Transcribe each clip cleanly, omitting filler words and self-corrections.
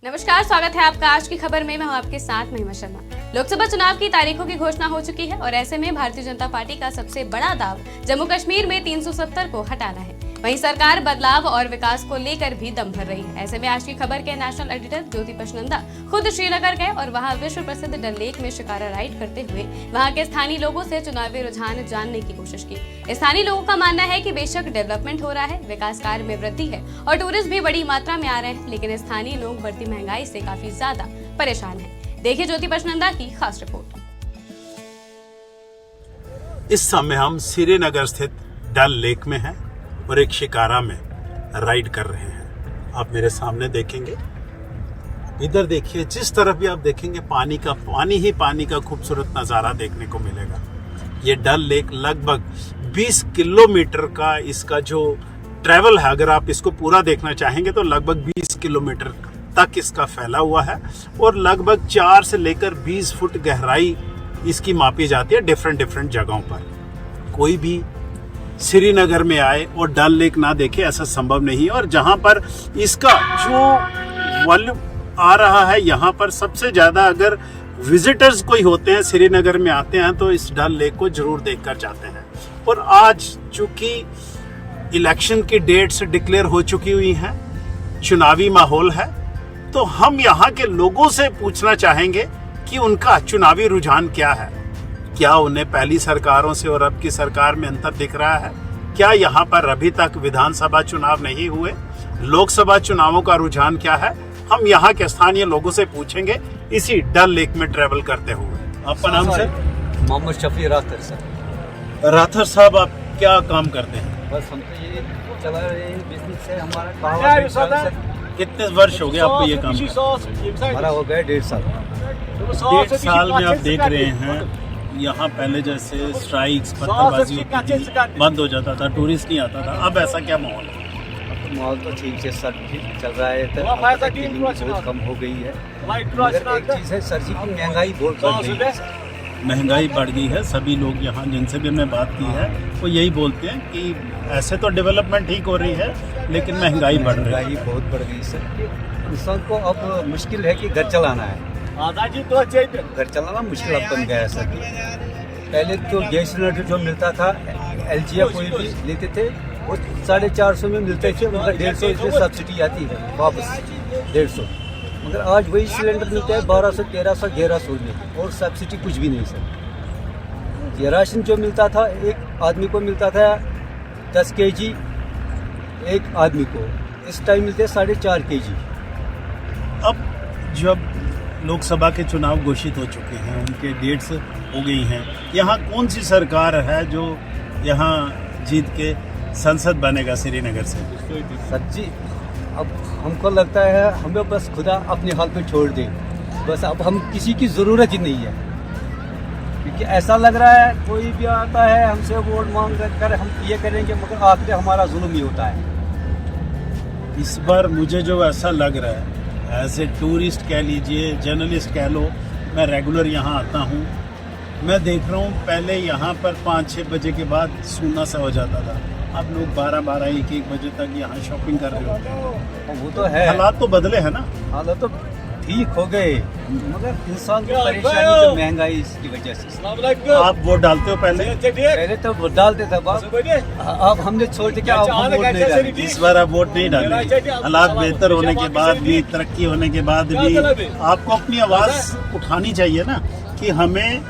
नमस्कार, स्वागत है आपका आज की खबर में। मैं हूं आपके साथ महिमा शर्मा। लोकसभा चुनाव की तारीखों की घोषणा हो चुकी है और ऐसे में भारतीय जनता पार्टी का सबसे बड़ा दाव जम्मू कश्मीर में 370 को हटाना है। वहीं सरकार बदलाव और विकास को लेकर भी दम भर रही है। ऐसे में आज की खबर के नेशनल एडिटर ज्योति पचनंदा खुद श्रीनगर गए और वहां विश्व प्रसिद्ध डल लेक में शिकारा राइड करते हुए वहां के स्थानीय लोगों से चुनावी रुझान जानने की कोशिश की। स्थानीय लोगों का मानना है कि बेशक डेवलपमेंट हो रहा है, विकास कार्य में वृद्धि है और टूरिस्ट भी बड़ी मात्रा में आ रहे हैं, लेकिन स्थानीय लोग बढ़ती महंगाई से काफी ज्यादा परेशान है। देखिए ज्योति पचनंदा की खास रिपोर्ट। इस समय हम श्रीनगर स्थित डल लेक में हैं और एक शिकारा में राइड कर रहे हैं। आप मेरे सामने देखेंगे, इधर देखिए, जिस तरफ भी आप देखेंगे पानी का खूबसूरत नज़ारा देखने को मिलेगा। ये डल लेक लगभग 20 किलोमीटर का इसका जो ट्रैवल है, अगर आप इसको पूरा देखना चाहेंगे तो लगभग 20 किलोमीटर तक इसका फैला हुआ है और लगभग 4 से लेकर 20 फुट गहराई इसकी मापी जाती है डिफरेंट जगहों पर। कोई भी श्रीनगर में आए और डल लेक ना देखे, ऐसा संभव नहीं है। और जहां पर इसका जो वॉल्यूम आ रहा है, यहाँ पर सबसे ज्यादा अगर विजिटर्स कोई होते हैं श्रीनगर में आते हैं तो इस डल लेक को जरूर देखकर जाते हैं। और आज चूंकि इलेक्शन की डेट्स डिक्लेयर हो चुकी हुई हैं, चुनावी माहौल है, तो हम यहाँ के लोगों से पूछना चाहेंगे कि उनका चुनावी रुझान क्या है। क्या उन्हें पहली सरकारों से और अब की सरकार में अंतर दिख रहा है? क्या यहाँ पर अभी तक विधानसभा चुनाव नहीं हुए? लोकसभा चुनावों का रुझान क्या है? हम यहाँ के स्थानीय लोगों से पूछेंगे इसी डल लेक में ट्रेवल करते हुए। आपका नाम सर? मोहम्मद शफी राथर सर। राथर साहब, आप क्या काम करते हैं? बस हम तो ये चला रहे हैं, बिजनेस है हमारा। कितने वर्ष हो गए आपको ये काम? हमारा हो गया 1.5 साल। 1.5 साल में आप देख रहे हैं यहाँ पहले जैसे स्ट्राइक्स, पत्थरबाजी होती थी, बंद हो जाता था, टूरिस्ट नहीं आता था, अब ऐसा क्या माहौल है? माहौल तो ठीक से सर चल रहा है, बहुत कम हो गई है। मगर एक चीज़ है सर जी की महंगाई बहुत बढ़ गई है। महंगाई बढ़ गई है। सभी लोग यहाँ जिनसे भी हमने बात की है वो यही बोलते हैं कि ऐसे तो डेवलपमेंट ठीक हो रही है लेकिन महंगाई बढ़ रही है। महंगाई बहुत बढ़ गई सर। इंसान को अब मुश्किल है कि घर चलाना है। घर चलाना मुश्किल अब बन गया है सर। पहले तो गैस सिलेंडर जो मिलता था, LG या कोई भी लेते थे, वो 450 में मिलते थे, मगर 150 इसमें सब्सिडी आती है वापस 150। मगर आज वही सिलेंडर मिलता है 1200, 1300, 1100 में, और सब्सिडी कुछ भी नहीं सर। ये राशन जो मिलता था, एक आदमी को मिलता था 10 kg एक आदमी को, इस टाइम मिलते 4.5 kg। अब जब लोकसभा के चुनाव घोषित हो चुके हैं, उनके डेट्स हो गई हैं, यहाँ कौन सी सरकार है जो यहाँ जीत के संसद बनेगा श्रीनगर से? सर जी, अब हमको लगता है हमें बस खुदा अपने हाल पे छोड़ दे, बस अब हम किसी की ज़रूरत ही नहीं है। क्योंकि ऐसा लग रहा है कोई भी आता है हमसे वोट मांग कर हम ये करेंगे, मगर आखिर हमारा जुल्म ही होता है। इस बार मुझे जो ऐसा लग रहा है, एज ए टूरिस्ट कह लीजिए, जर्नलिस्ट कह लो, मैं रेगुलर यहाँ आता हूँ, मैं देख रहा हूँ पहले यहाँ पर 5-6 बजे के बाद सूना सा हो जाता था। अब लोग 12-12, 1-1 बजे तक यहाँ शॉपिंग कर रहे होते हैं। वो तो है, हालात तो बदले हैं ना? हालात तो ठीक हो गए, मगर इंसान की परेशानी तो महंगाई इसकी वजह से। आप वोट डालते हो? पहले तो वोट डालते थे, अब हमने छोड़ दिया, अब हम वोट नहीं डालेंगे। इस बार आप वोट नहीं डालेंगे। हालात बेहतर होने के बाद भी, तरक्की होने के बाद भी आपको अपनी आवाज उठानी चाहिए ना कि हमें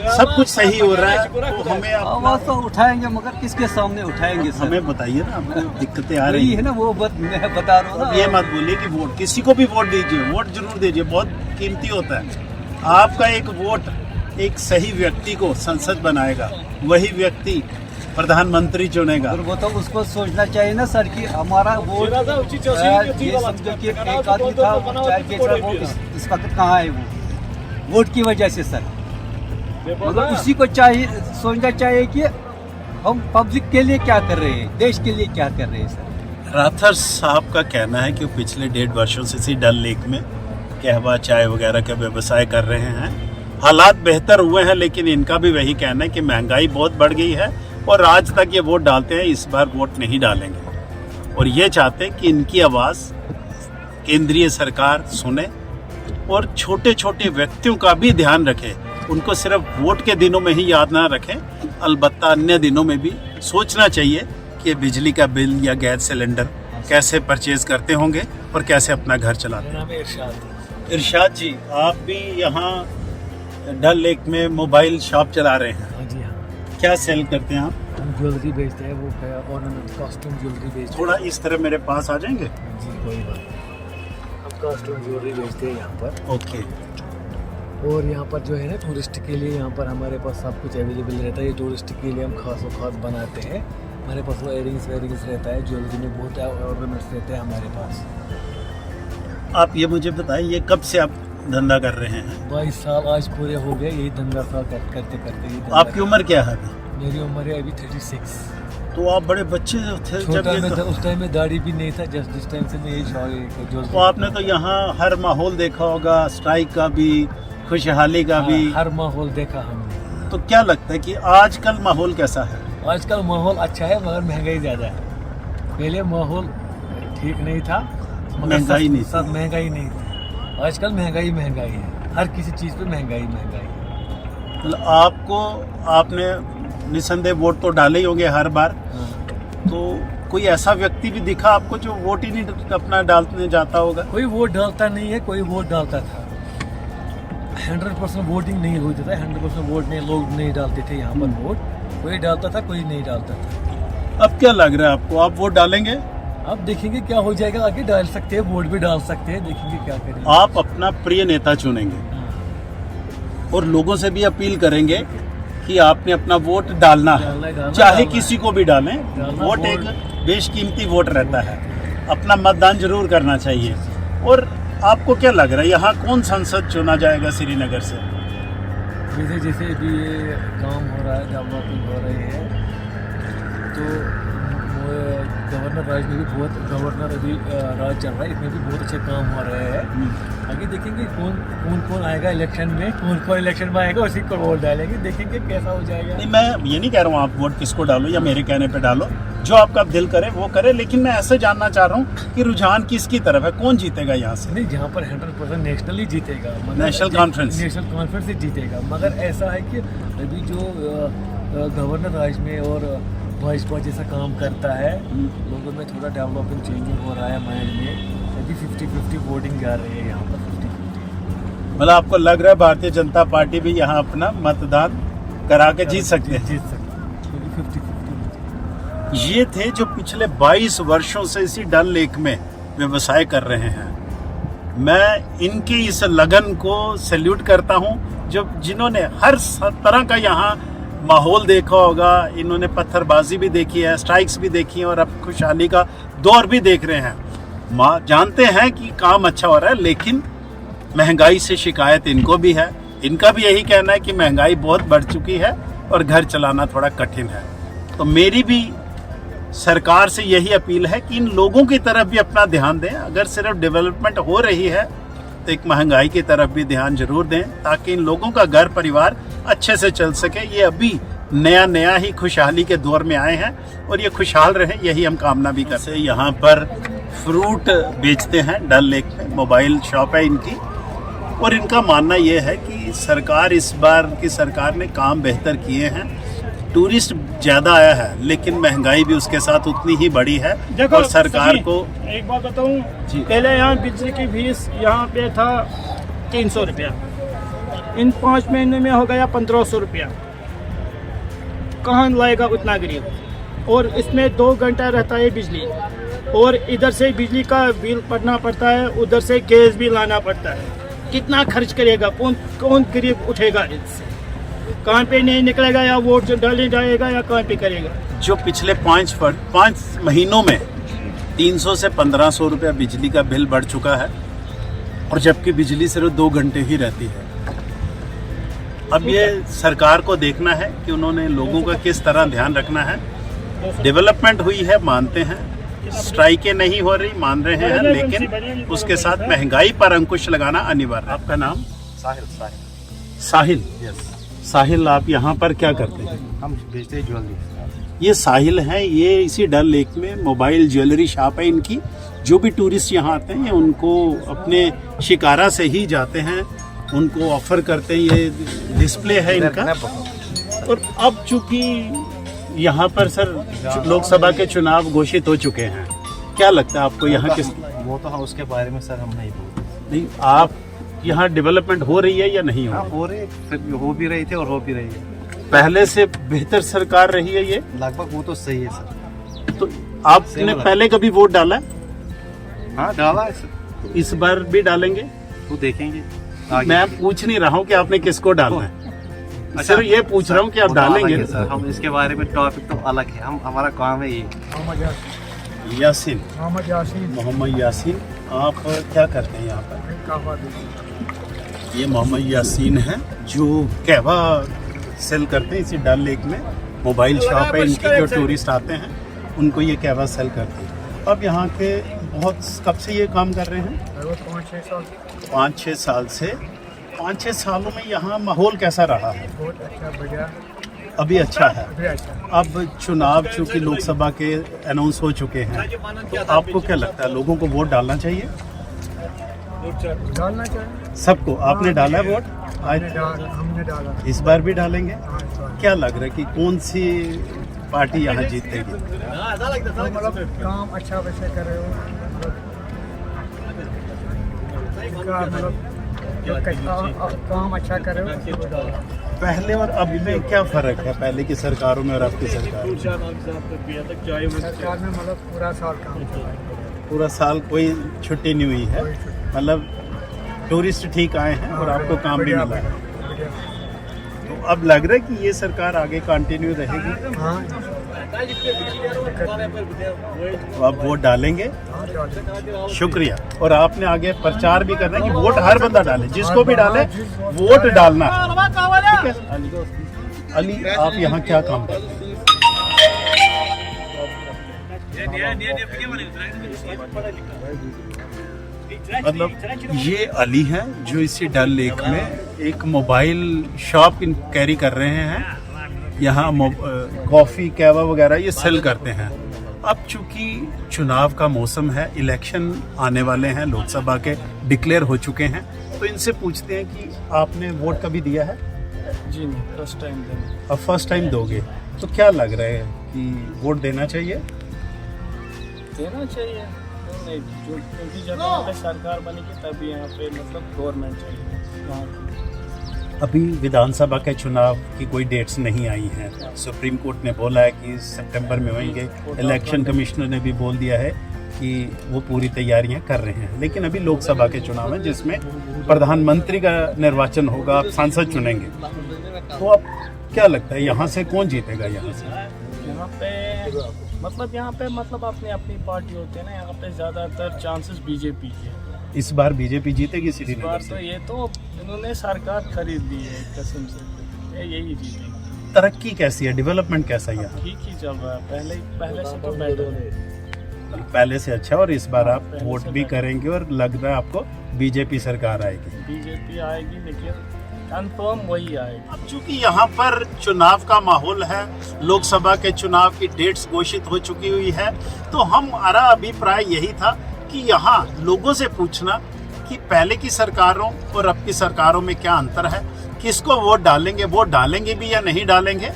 सब कुछ सही हो रहा है, तो हमें आवाज तो उठाएंगे, मगर किसके सामने उठाएंगे सर? हमें बताइए ना, आपको दिक्कतें आ रही है ना, वो मैं बता रहा हूँ ना। ये मत बोलिए कि वोट, किसी को भी वोट दीजिए, वोट जरूर दीजिए, बहुत कीमती होता है। आपका एक वोट एक सही व्यक्ति को संसद बनाएगा, वही व्यक्ति प्रधानमंत्री चुनेगा। वो तो उसको सोचना चाहिए ना सर कि हमारा वोट, ये समझो कि एक आदमी था वो इस वक्त कहाँ है, वो वोट की वजह से सर। मगर उसी को चाहिए सोचना चाहिए कि हम पब्लिक के लिए क्या कर रहे हैं, देश के लिए क्या कर रहे हैं सर। राथर साहब का कहना है कि वो पिछले 1.5 वर्षों से इसी डल लेक में कहवा चाय वगैरह का व्यवसाय कर रहे हैं। हालात बेहतर हुए हैं, लेकिन इनका भी वही कहना है कि महंगाई बहुत बढ़ गई है और आज तक ये वोट डालते हैं, इस बार वोट नहीं डालेंगे और ये चाहते हैं कि इनकी आवाज़ केंद्रीय सरकार सुने और छोटे छोटे व्यक्तियों का भी ध्यान रखे। उनको सिर्फ वोट के दिनों में ही याद ना रखें, अलबत्ता अन्य दिनों में भी सोचना चाहिए कि बिजली का बिल या गैस सिलेंडर कैसे परचेज करते होंगे और कैसे अपना घर चलाते हैं। इरशाद जी, आप भी यहाँ डल लेक में मोबाइल शॉप चला रहे हैं। हाँ जी हाँ, क्या सेल करते हैं आप? हम ज्वेलरी बेचते हैं, वो ऑर्नामेंट कॉस्ट्यूम ज्वेलरी बेचते हैं। थोड़ा इस तरह मेरे पास आ जाएंगे। जी कोई बात नहीं, हम कॉस्ट्यूम ज्वेलरी बेचते हैं यहाँ पर। ओके। और यहाँ पर जो है ना टूरिस्ट के लिए यहाँ पर हमारे पास सब कुछ अवेलेबल रहता है। ये टूरिस्ट के लिए हम खास और खास बनाते हैं। हमारे पास वो एयरिंग्स वेयरिंग्स रहता है, ज्वेलरी में बहुत ऑर्नामेंट्स रहते हैं हमारे पास। आप ये मुझे बताइए, ये कब से आप धंधा कर रहे हैं? 22 साल आज पूरे हो गए यही धंधा करते करते। आपकी उम्र क्या है अभी? मेरी उम्र है अभी 36। तो आप बड़े बच्चे थे जब ये उस टाइम में दाढ़ी भी नहीं था, जस्ट जिस टाइम से मैं यही शौक। तो आपने तो यहाँ हर माहौल देखा होगा, स्ट्राइक का भी, खुशहाली का भी। हर माहौल देखा हमने। तो क्या लगता है कि आजकल माहौल कैसा है? आजकल माहौल अच्छा है मगर महंगाई ज़्यादा है। पहले माहौल ठीक नहीं था, महंगाई नहीं सब महंगाई नहीं थी। आजकल महंगाई है, हर किसी चीज़ पे महंगाई है। मतलब आपको, आपने निसंदेह वोट तो डाले ही होंगे हर बार। हाँ। तो कोई ऐसा व्यक्ति भी दिखा आपको जो वोट ही नहीं अपना डालने जाता होगा? कोई वोट डालता नहीं है, कोई वोट डालता था। 100% वोटिंग नहीं होती था, 100% वोट नहीं, लोग नहीं डालते थे यहाँ पर वोट। कोई डालता था, कोई नहीं डालता था। अब क्या लग रहा है आपको, आप वोट डालेंगे? अब देखेंगे क्या हो जाएगा, आगे डाल सकते हैं, वोट भी डाल सकते हैं, देखेंगे क्या करेंगे। आप अपना प्रिय नेता चुनेंगे और लोगों से भी अपील करेंगे कि आपने अपना वोट डालना है, चाहे किसी को भी डालें। वोट एक बेशकीमती वोट रहता है, अपना मतदान जरूर करना चाहिए। और आपको क्या लग रहा है, यहाँ कौन सांसद चुना जाएगा श्रीनगर से? जैसे जैसे भी ये काम हो रहा है, डेवलपमेंट हो रही है, तो गवर्नर राज में भी गवर्नर अभी राज चल रहा है, इसमें भी बहुत अच्छे काम हो रहे हैं। आगे देखेंगे कौन आएगा इलेक्शन में, कौन इलेक्शन में आएगा उसी को वोट डालेंगे, देखेंगे कैसा हो जाएगा। नहीं, मैं ये नहीं कह रहा हूँ आप वोट किसको डालो या मेरे कहने पे डालो, जो आपका दिल करे वो करे, लेकिन मैं ऐसे जानना चाह रहा हूँ कि रुझान किसकी तरफ है, कौन जीतेगा यहाँ से? नहीं, जहाँ पर 100% नेशनल ही जीतेगा, नेशनल कॉन्फ्रेंस ही जीतेगा। मगर ऐसा है कि अभी जो गवर्नर राज में और भाजपा जैसा काम करता है, लोगों में थोड़ा डेवलपमेंट चेंजिंग हो रहा है माइंड में। अभी 50-50 वोटिंग जा रही है यहाँ पर, 50-50। मतलब आपको लग रहा है भारतीय जनता पार्टी भी यहाँ अपना मतदान करा के जीत सकते हैं? जीत सकते हैं, 50-50। ये थे जो पिछले 22 वर्षों से इसी डल लेक में व्यवसाय कर रहे हैं। मैं इनकी इस लगन को सैल्यूट करता हूँ, जिन्होंने हर तरह का यहाँ माहौल देखा होगा। इन्होंने पत्थरबाजी भी देखी है, स्ट्राइक्स भी देखी है और अब खुशहाली का दौर भी देख रहे हैं। जानते हैं कि काम अच्छा हो रहा है, लेकिन महंगाई से शिकायत इनको भी है। इनका भी यही कहना है कि महंगाई बहुत बढ़ चुकी है और घर चलाना थोड़ा कठिन है। तो मेरी भी सरकार से यही अपील है कि इन लोगों की तरफ भी अपना ध्यान दें। अगर सिर्फ डेवलपमेंट हो रही है तो एक महंगाई की तरफ भी ध्यान जरूर दें, ताकि इन लोगों का घर परिवार अच्छे से चल सके। ये अभी नया ही खुशहाली के दौर में आए हैं और ये खुशहाल रहे, यही हम कामना भी करते हैं। यहाँ पर फ्रूट बेचते हैं डल लेक में, मोबाइल शॉप है इनकी, और इनका मानना ये है कि सरकार, इस बार की सरकार ने काम बेहतर किए हैं। टूरिस्ट ज़्यादा आया है, लेकिन महंगाई भी उसके साथ उतनी ही बढ़ी है। और सरकार को एक बात बताऊं, पहले यहाँ बिजली की फीस यहाँ पे था 300 रुपया, इन 5 महीनों में हो गया 1500 रुपया। कहाँ लाएगा उतना गरीब? और इसमें 2 घंटा रहता है बिजली, और इधर से बिजली का बिल पड़ना पड़ता है, उधर से गैस भी लाना पड़ता है। कितना खर्च करेगा? कौन गरीब उठेगा इससे? कहाँ पे नहीं निकलेगा, या वोट जो डालने जाएगा या कहाँ पे करेगा? जो पिछले 5 महीनों में 300 से 1500 रुपया बिजली का बिल बढ़ चुका है, और जबकि बिजली सिर्फ 2 घंटे ही रहती है। अब ये सरकार को देखना है कि उन्होंने लोगों का किस तरह ध्यान रखना है। डेवलपमेंट हुई है, मानते हैं, स्ट्राइकें नहीं हो रही, मान रहे हैं, लेकिन उसके साथ महंगाई पर अंकुश लगाना अनिवार्य है। आपका नाम? साहिल। साहिल, आप यहाँ पर क्या करते हैं? हम बेचते हैं ज्वेलरी। ये साहिल हैं, ये इसी डल लेक में मोबाइल ज्वेलरी शॉप है इनकी, जो भी टूरिस्ट यहाँ आते हैं ये उनको अपने शिकारा से ही जाते हैं, उनको ऑफर करते हैं। ये डिस्प्ले है इनका। और अब चूंकि यहाँ पर सर लोकसभा के चुनाव घोषित हो चुके हैं, क्या लगता है आपको यहाँ किस वो तो उसके बारे में सर हम नहीं बोलते। नहीं, आप यहाँ डेवलपमेट हो रही है या नहीं हाँ हो? हो रही, फिर हो भी रही थी और हो भी रही है। पहले से बेहतर सरकार रही है ये? लगभग वो तो सही है सर। तो आपने पहले कभी वोट डाला है? हाँ डाला है सर। इस बार भी डालेंगे? तो देखेंगे आगे। मैं पूछ नहीं रहा हूँ कि आपने किसको डालना है, अच्छा, सिर्फ ये पूछ रहा हूँ कि आप वो तो डालेंगे अलग है सर। हम इसके बारे में टॉपिक तो अलग है, हम हमारा काम है ये। यासीन, मोहम्मद यासीन मोहम्मद यासीन, आप क्या करते हैं यहाँ पर? ये मोहम्मद यासीन है जो कहवा सेल करते हैं इसी डल लेक में। मोबाइल शॉप है इनकी, जो टूरिस्ट आते हैं उनको ये कहवा सेल करते हैं। अब यहाँ के बहुत कब से ये काम कर रहे हैं? 5-6 साल से। 5-6 सालों में यहाँ माहौल कैसा रहा है? बहुत अच्छा, बढ़िया, अभी अच्छा है। अभी अच्छा। अब चुनाव चूंकि लोकसभा के अनाउंस हो चुके हैं, तो आपको क्या लगता है लोगों को वोट डालना चाहिए? डालना चाहिए। सबको। आपने डाला है वोट? हमने डाला। इस बार भी डालेंगे? हाँ, इस बार। क्या लग रहा है कि कौन सी पार्टी यहाँ जीतेगी? तो मतलब काम अच्छा वैसे कर रहे हो, काम अच्छा कर रहे हो। पहले और अब में क्या फर्क है, पहले की सरकारों में और अब की सरकार में? सरकार में मतलब पूरा साल काम चला है। पूरा साल कोई छुट्टी नहीं हुई है, मतलब टूरिस्ट ठीक आए हैं और आपको काम भी मिला है। बढ़िया। तो अब लग रहा है कि ये सरकार आगे कंटिन्यू रहेगी, हाँ, तो आप वोट डालेंगे? हाँ, डालेंगे। शुक्रिया। और आपने आगे प्रचार भी करना है कि वोट हर बंदा डाले, जिसको भी डाले वोट डालना है। ठीक है अली, आप यहाँ क्या काम करते हैं? मतलब ये अली हैं जो इसी डल लेक में एक मोबाइल शॉप कैरी कर रहे हैं। यहाँ कॉफ़ी कहवा वगैरह ये सेल करते हैं। अब चूंकि चुनाव का मौसम है, इलेक्शन आने वाले हैं, लोकसभा के डिक्लेयर हो चुके हैं, तो इनसे पूछते हैं कि आपने वोट कभी दिया है? जी नहीं, फर्स्ट टाइम देना। अब फर्स्ट टाइम दोगे, तो क्या लग रहा है कि वोट देना चाहिए? देना चाहिए, क्यों नहीं? जो क्योंकि जब यहाँ पे सरकार बनेगी तभी यहाँ पे मतलब गवर्नमेंट चाहिए यहाँ की। अभी विधानसभा के चुनाव की कोई डेट्स नहीं आई हैं। सुप्रीम कोर्ट ने बोला है कि सितंबर में होंगे। इलेक्शन कमिश्नर ने भी बोल दिया है कि वो पूरी तैयारियां कर रहे हैं। लेकिन अभी लोकसभा के चुनाव है जिसमें प्रधानमंत्री का निर्वाचन होगा, आप सांसद चुनेंगे, तो अब क्या लगता है यहाँ से कौन जीतेगा? यहाँ पे मतलब अपनी अपनी पार्टी होती है ना, यहाँ पे ज़्यादातर चांसेस बीजेपी के। इस बार बीजेपी जीतेगी इस बार श्रीनगर तो से? ये तो इन्होंने सरकार खरीद ली है कसम से, यही जीतेगी। तरक्की कैसी है, डेवलपमेंट कैसा है यहाँ? ठीक ही चल रहा है, पहले से तो बेटर है। पहले से अच्छा। और इस बार आप वोट भी करेंगे और लग रहा है आपको बीजेपी सरकार आएगी? बीजेपी आएगी, लेकिन कंफर्म वही आएगी। अब चूंकि यहाँ पर चुनाव का माहौल है, लोकसभा के चुनाव की डेट्स घोषित हो चुकी हुई है, तो हमारा अभिप्राय यही था कि यहाँ लोगों से पूछना कि पहले की सरकारों और अब की सरकारों में क्या अंतर है, किसको वोट डालेंगे भी या नहीं डालेंगे।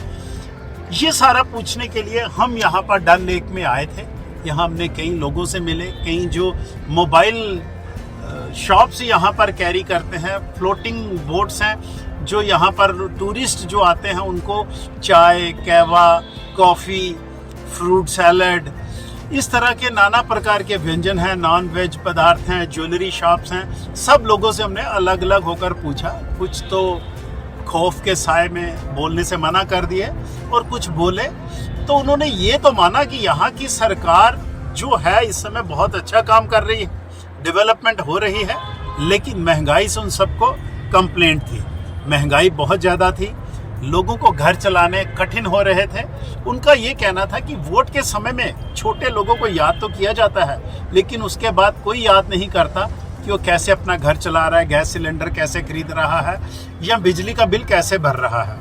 ये सारा पूछने के लिए हम यहाँ पर डल लेक में आए थे। यहाँ हमने कई लोगों से मिले, कई जो मोबाइल शॉप्स यहाँ पर कैरी करते हैं, फ्लोटिंग बोट्स हैं जो यहाँ पर टूरिस्ट जो आते हैं उनको चाय, कहवा, कॉफ़ी, फ्रूट सैलड, इस तरह के नाना प्रकार के व्यंजन हैं, नॉन वेज पदार्थ हैं, ज्वेलरी शॉप्स हैं। सब लोगों से हमने अलग अलग होकर पूछा। कुछ तो खौफ के साए में बोलने से मना कर दिए और कुछ बोले तो उन्होंने ये तो माना कि यहाँ की सरकार जो है इस समय बहुत अच्छा काम कर रही है, डेवलपमेंट हो रही है, लेकिन महंगाई से उन सबको कंप्लेंट थी। महंगाई बहुत ज़्यादा थी, लोगों को घर चलाने कठिन हो रहे थे। उनका ये कहना था कि वोट के समय में छोटे लोगों को याद तो किया जाता है, लेकिन उसके बाद कोई याद नहीं करता कि वो कैसे अपना घर चला रहा है, गैस सिलेंडर कैसे खरीद रहा है या बिजली का बिल कैसे भर रहा है।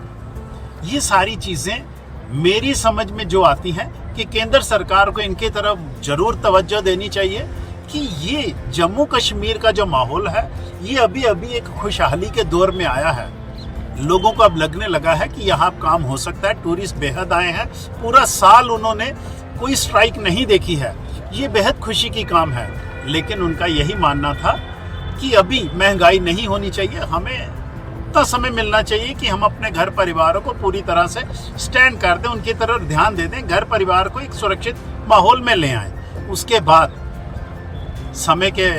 ये सारी चीज़ें मेरी समझ में जो आती हैं कि केंद्र सरकार को इनकी तरफ ज़रूर तवज्जो देनी चाहिए कि ये जम्मू कश्मीर का जो माहौल है ये अभी अभी एक खुशहाली के दौर में आया है। लोगों को अब लगने लगा है कि यहाँ काम हो सकता है। टूरिस्ट बेहद आए हैं, पूरा साल उन्होंने कोई स्ट्राइक नहीं देखी है, ये बेहद खुशी की काम है। लेकिन उनका यही मानना था कि अभी महंगाई नहीं होनी चाहिए, हमें इतना समय मिलना चाहिए कि हम अपने घर परिवारों को पूरी तरह से स्टैंड कर दें, उनकी तरफ ध्यान दे दें, घर परिवार को एक सुरक्षित माहौल में ले आएं। उसके बाद समय के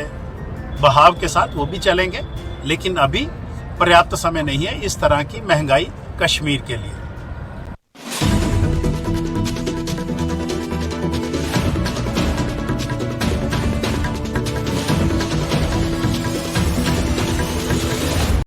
बहाव के साथ वो भी चलेंगे, लेकिन अभी पर्याप्त समय नहीं है इस तरह की महंगाई कश्मीर के लिए।